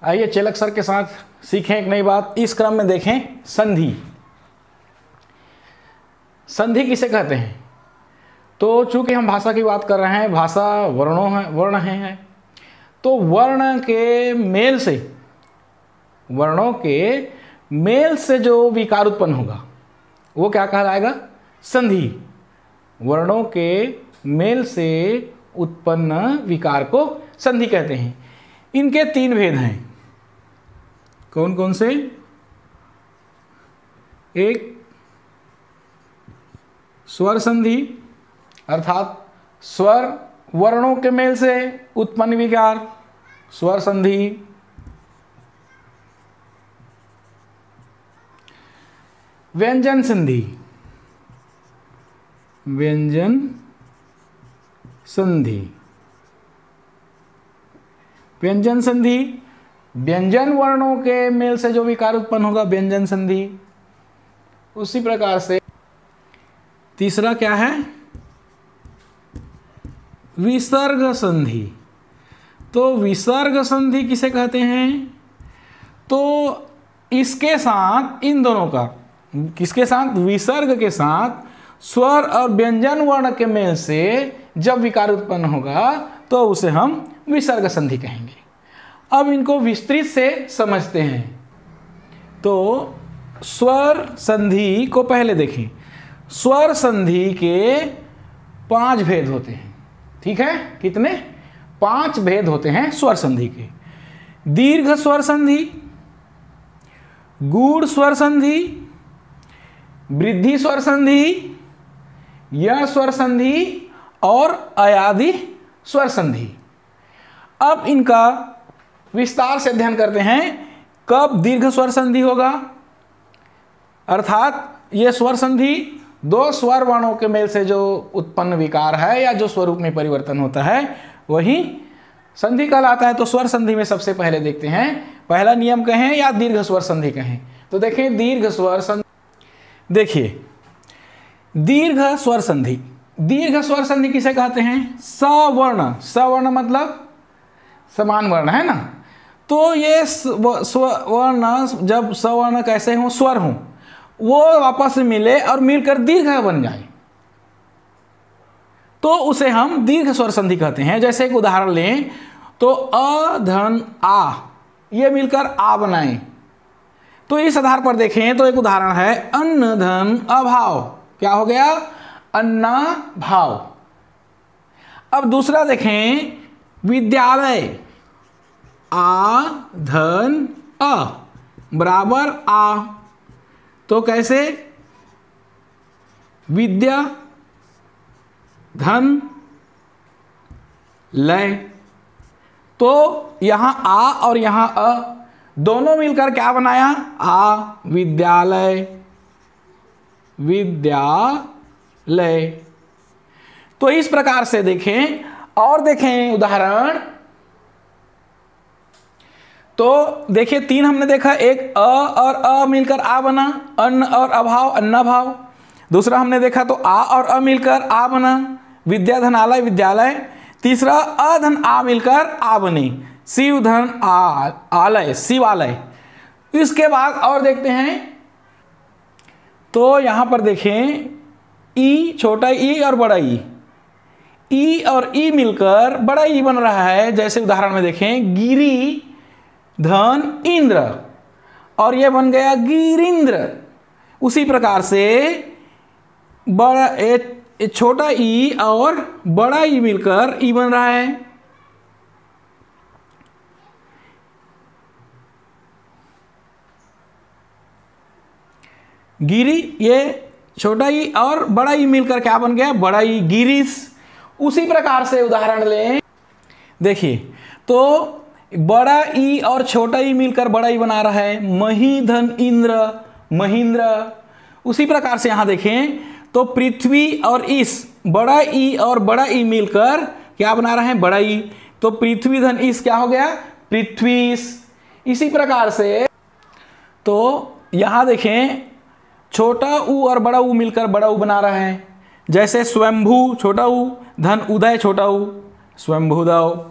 आइए चेलक सर के साथ सीखें एक नई बात। इस क्रम में देखें संधि। संधि किसे कहते हैं? तो चूंकि हम भाषा की बात कर रहे हैं, भाषा वर्ण है, तो वर्णों के मेल से जो विकार उत्पन्न होगा वो क्या कहलाएगा? संधि। वर्णों के मेल से उत्पन्न विकार को संधि कहते हैं। इनके 3 भेद हैं। कौन कौन से? एक स्वर संधि, अर्थात स्वर वर्णों के मेल से उत्पन्न विकार, स्वर संधि। व्यंजन संधि, व्यंजन संधि। व्यंजन संधि, व्यंजन वर्णों के मेल से जो विकार उत्पन्न होगा, व्यंजन संधि। उसी प्रकार से तीसरा क्या है? विसर्ग संधि। तो विसर्ग संधि किसे कहते हैं? तो इसके साथ, इन दोनों का, किसके साथ? विसर्ग के साथ स्वर और व्यंजन वर्ण के मेल से जब विकार उत्पन्न होगा तो उसे हम विसर्ग संधि कहेंगे। अब इनको विस्तृत से समझते हैं। तो स्वर संधि को पहले देखें। स्वर संधि के 5 भेद होते हैं। ठीक है? कितने? 5 भेद होते हैं स्वर संधि के। दीर्घ स्वर संधि, गूढ़ स्वर संधि, वृद्धि स्वर संधि, य स्वर संधि और अयादि स्वर संधि। अब इनका विस्तार से अध्ययन करते हैं। कब दीर्घ स्वर संधि होगा? अर्थात ये स्वर संधि 2 स्वर वर्णों के मेल से जो उत्पन्न विकार है या जो स्वरूप में परिवर्तन होता है वही संधि कहलाता है। तो स्वर संधि में सबसे पहले देखते हैं, पहला नियम कहें या दीर्घ स्वर संधि कहें। तो देखें दीर्घ स्वर संधि। देखिए दीर्घ स्वर संधि, दीर्घ स्वर संधि किसे कहते हैं? सवर्ण। सवर्ण मतलब समान वर्ण है ना। तो ये स्वर्ण, जब सवर्ण कैसे हों? स्वर हों, वो आपस में मिले और मिलकर दीर्घ बन जाए तो उसे हम दीर्घ स्वर संधि कहते हैं। जैसे एक उदाहरण लें तो अ धन आ, ये मिलकर आ बनाए। तो इस आधार पर देखें तो एक उदाहरण है अन्न धन अभाव। क्या हो गया? अन्ना भाव। अब दूसरा देखें विद्यालय, आ धन अ बराबर आ। तो कैसे? विद्या धन लय। तो यहां आ और यहां अ दोनों मिलकर क्या बनाया? आ विद्यालय, विद्यालय। तो इस प्रकार से देखें। और देखें उदाहरण, तो देखिए 3 हमने देखा। एक अ और अ मिलकर आ बना, अन्न और अभाव, अन्ना भाव। दूसरा हमने देखा तो आ और अ मिलकर आ बना, विद्या धनालय, विद्यालय। तीसरा अ धन आ मिलकर आ बने, शिव धन आलय, शिवालय। इसके बाद और देखते हैं तो यहां पर देखें ई, छोटा ई और बड़ा ई और ई मिलकर बड़ा ई बन रहा है। जैसे उदाहरण में देखें गिरी धन इंद्र, और यह बन गया गिरिंद्र। उसी प्रकार से बड़ा छोटा ई और बड़ा ई मिलकर ई बन रहा है। गिरी, ये छोटा ई और बड़ा ई मिलकर क्या बन गया? बड़ा ई, गिरीश। उसी प्रकार से उदाहरण लें, देखिए तो बड़ा ई और छोटा ई मिलकर बड़ा ई बना रहा है मही धन इंद्र, महेंद्र। उसी प्रकार से यहां देखें तो पृथ्वी और इस, बड़ा ई और बड़ा ई मिलकर क्या बना रहे हैं? बड़ा ई। तो पृथ्वी धन इस क्या हो गया? पृथ्वीस। इसी प्रकार से तो यहां देखें छोटा ऊ और बड़ा ऊ मिलकर बड़ा ऊ बना रहा है। जैसे स्वयंभू, छोटा ऊ, धन उदय, छोटा ऊ, स्वयंभूदय,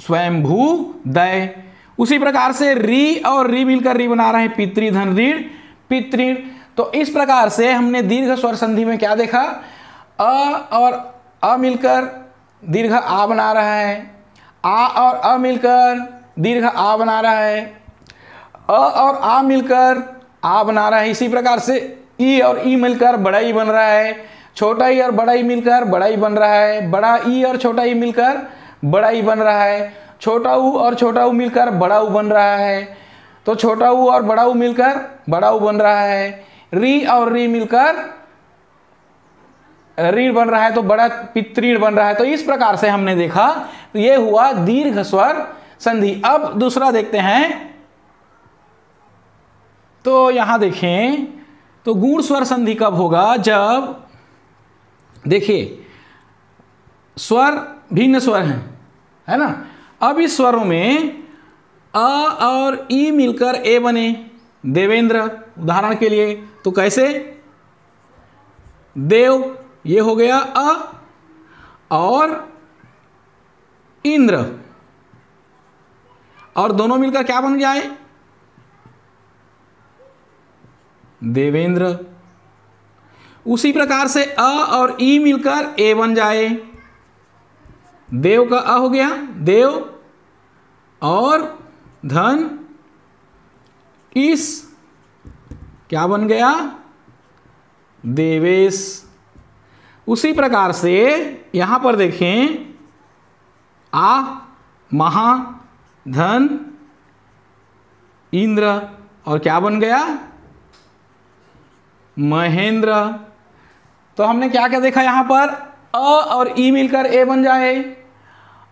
स्वयंभूदय। उसी प्रकार से री और री मिलकर री बना रहे हैं पितृ धन ऋण पितृ। तो इस प्रकार से हमने दीर्घ स्वर संधि में क्या देखा, अ और अ मिलकर दीर्घ आ बना रहा है, आ और अ मिलकर दीर्घ आ बना रहा है, अ और आ मिलकर आ बना रहा है। इसी प्रकार से ई और ई मिलकर बड़ा ई बन रहा है, छोटा ई और बड़ा ई मिलकर बड़ा ई बन रहा है, बड़ा ई और छोटा ई मिलकर बड़ा ई बन रहा है, छोटा ऊ और छोटा ऊ मिलकर बड़ा ऊ बन रहा है, तो छोटा ऊ और बड़ा ऊ मिलकर बड़ा ऊ बन रहा है, री और री मिलकर रीढ़ बन रहा है तो बड़ा पितृण बन रहा है। तो इस प्रकार से हमने देखा, तो ये हुआ दीर्घ स्वर संधि। अब दूसरा देखते हैं, तो यहां देखें तो गुण स्वर संधि कब होगा, जब देखिए स्वर भिन्न स्वर हैं, है ना। अब इस स्वरों में अ और ई मिलकर ए बने, देवेंद्र उदाहरण के लिए, तो कैसे, देव ये हो गया अ और इंद्र, और दोनों मिलकर क्या बन जाए, देवेंद्र। उसी प्रकार से अ और ई मिलकर ए बन जाए, देव का अ हो गया देव, और धन इस क्या बन गया, देवेश। उसी प्रकार से यहां पर देखें, आ महा धन इंद्र, और क्या बन गया, महेंद्र। तो हमने क्या क्या देखा यहां पर, अ और ई मिलकर ए बन जाए,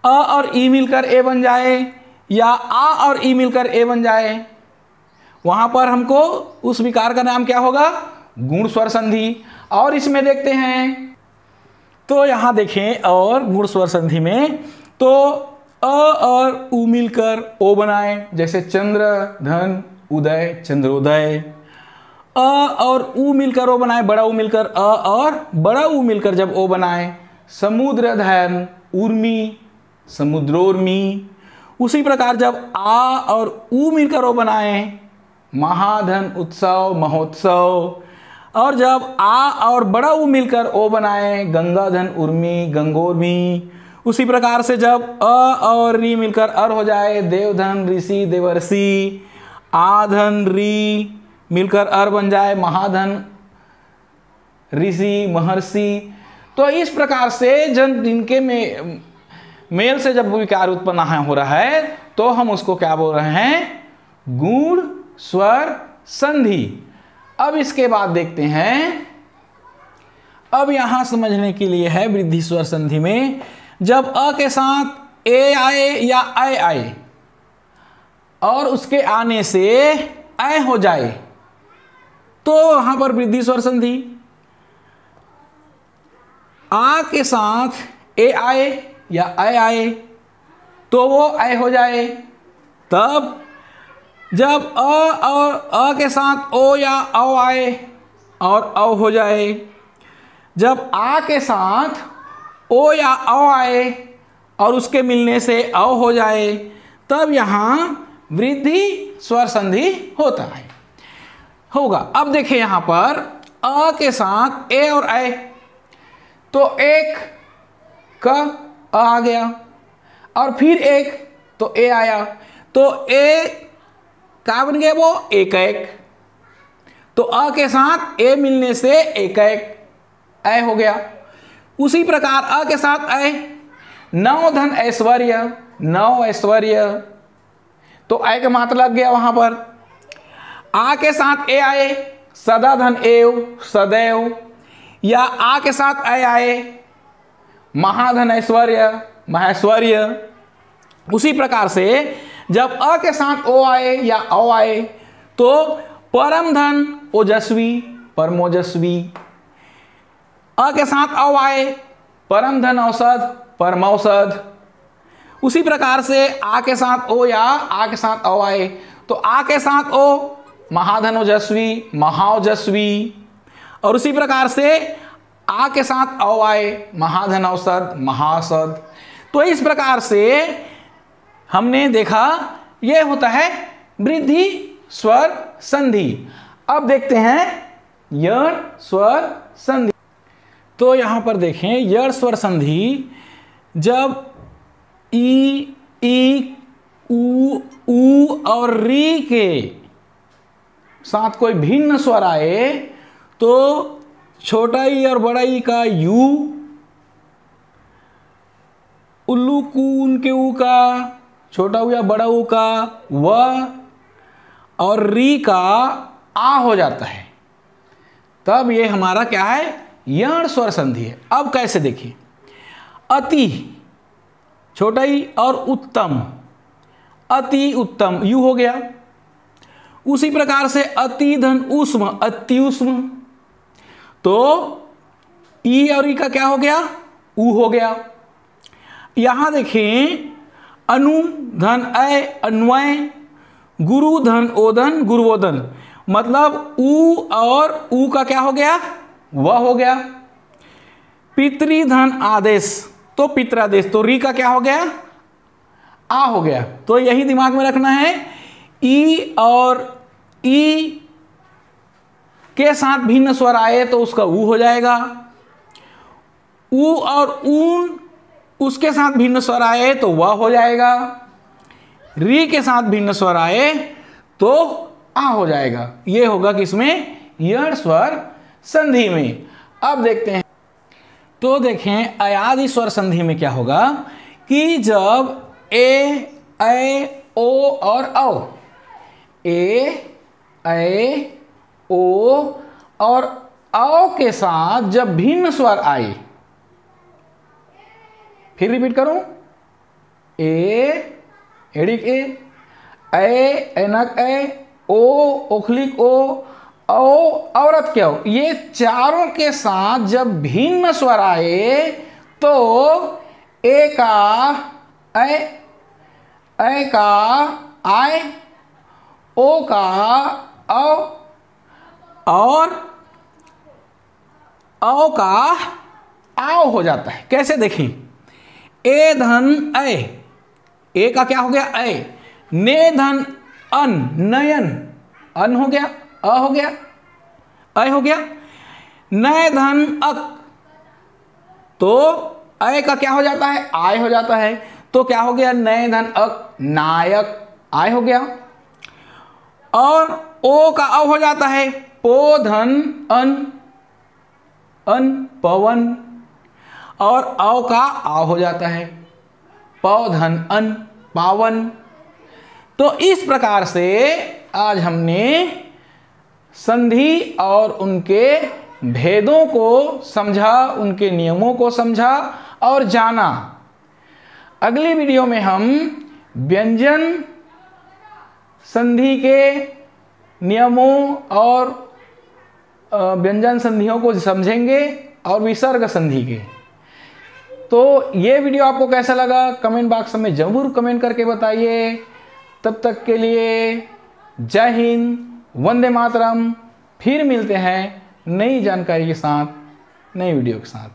अ और ई मिलकर ए बन जाए, या आ और ई मिलकर ए बन जाए, वहां पर हमको उस विकार का नाम क्या होगा, गुण स्वर संधि। और इसमें देखते हैं, तो यहां देखें, और गुण स्वर संधि में तो अ और उ मिलकर ओ बनाए, जैसे चंद्र धन उदय चंद्रोदय, अ और उ मिलकर ओ बनाए, बड़ा उ मिलकर अ और बड़ा उ मिलकर जब ओ बनाए, समुद्र धन उर्मी समुद्रोर्मी। उसी प्रकार जब आ और उ मिलकर ओ बनाए, महाधन उत्सव महोत्सव, और जब आ और बड़ा उ मिलकर ओ बनाए, गंगा धन उर्मी गंगोर्मी। उसी प्रकार से जब अ और री मिलकर अर हो जाए, देवधन ऋषि देवर्षि, आधन री मिलकर अर बन जाए, महाधन ऋषि महर्षि। तो इस प्रकार से जब जिनके में मेल से जब विकार उत्पन्न हो रहा है, तो हम उसको क्या बोल रहे हैं, गुण स्वर संधि। अब इसके बाद देखते हैं, अब यहां समझने के लिए है वृद्धि स्वर संधि में, जब अ के साथ ए आए या ऐ आए और उसके आने से ऐ हो जाए, तो वहां पर वृद्धि स्वर संधि। आ के साथ ए आए या ऐ आए तो वो ऐ हो जाए, तब जब अ और अ के साथ ओ या औ आए और औ हो जाए, जब आ के साथ ओ या औ आए और उसके मिलने से औ हो जाए, तब यहाँ वृद्धि स्वर संधि होता है होगा। अब देखिए यहाँ पर अ के साथ ए और ऐ, तो एक का अ आ गया और फिर एक तो ए आया, तो ए क्या बन गया, वो एक एक, तो अ के साथ ए मिलने से एक एक ऐ हो गया। उसी प्रकार अ के साथ ऐ, नौ धन ऐश्वर्य नौ ऐश्वर्य, तो ऐ का मात्रा लग गया वहां पर। आ के साथ ए आए, सदा धन एव सदैव, या आ के साथ ऐ आए, महाधन ऐश्वर्य महेश्वर्य। उसी प्रकार से जब अ के साथ ओ आए या औ आए, तो परम धन ओजस्वी परमोजस्वी, अ के साथ औ आए, परम धन औषध परमौषध। उसी प्रकार से आ के साथ ओ या आ के साथ औ आए, तो आ के साथ ओ महाधन ओजस्वी महाओजस्वी, और उसी प्रकार से आ के साथ औ आए, महाधन औषध महाऔषध। तो इस प्रकार से हमने देखा ये होता है वृद्धि स्वर संधि। अब देखते हैं यण स्वर संधि। तो यहां पर देखें यण स्वर संधि, जब ई, ऊ और री के साथ कोई भिन्न स्वर आए तो छोटा ई और बड़ा ई का यू, उल्लू कून के ऊ का छोटा ऊ या बड़ा ऊ का व, और री का आ हो जाता है, तब ये हमारा क्या है, यण स्वर संधि है। अब कैसे देखिए, अति छोटा ई और उत्तम, अति उत्तम यू हो गया। उसी प्रकार से अति धन उष्म, अति उष्म, तो ई और ई का क्या हो गया, ऊ हो गया। यहां देखें अनु धन अय, अन्वय, गुरु धन ओदन, गुरुओदन, मतलब ऊ और ऊ का क्या हो गया, वह हो गया। पितृधन आदेश, तो पित्रादेश, तो री का क्या हो गया, आ हो गया। तो यही दिमाग में रखना है, ई और ई के साथ भिन्न स्वर आए तो उसका ऊ हो जाएगा, ऊ और ऊन उसके साथ भिन्न स्वर आए तो वह हो जाएगा, री के साथ भिन्न स्वर आए तो आ हो जाएगा। ये होगा किसमें, यण स्वर संधि में। अब देखते हैं, तो देखें अयादि स्वर संधि में क्या होगा कि जब ए, ओ और औ, ए, ओ और औ के साथ जब भिन्न स्वर आए, फिर रिपीट करूं, एड़िक ए, ऐनक ए, ओ ओखलिक ओ, औरत क्या हो, ये चारों के साथ जब भिन्न स्वर आए तो ए का ऐ का आय, ओ का औ और औ का आओ हो जाता है। कैसे देखें, ए धन ऐ, ए का क्या हो गया, ऐ, ने धन अन, नयन, अन हो गया, अ हो गया, ऐ हो गया, नय धन अक, तो ऐ का क्या हो जाता है, आय हो जाता है, तो क्या हो गया, नय धन अक, नायक, आय हो गया। और ओ का अ हो जाता है, पो धन अन, अन पवन, और औ का आ हो जाता है, पौ धन अन, पावन। तो इस प्रकार से आज हमने संधि और उनके भेदों को समझा, उनके नियमों को समझा और जाना। अगली वीडियो में हम व्यंजन संधि के नियमों और व्यंजन संधियों को समझेंगे और विसर्ग संधि के। तो ये वीडियो आपको कैसा लगा कमेंट बॉक्स में जरूर कमेंट करके बताइए। तब तक के लिए जय हिंद, वंदे मातरम। फिर मिलते हैं नई जानकारी के साथ, नई वीडियो के साथ।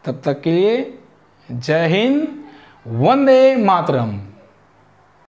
तब तक के लिए जय हिंद, वंदे मातरम।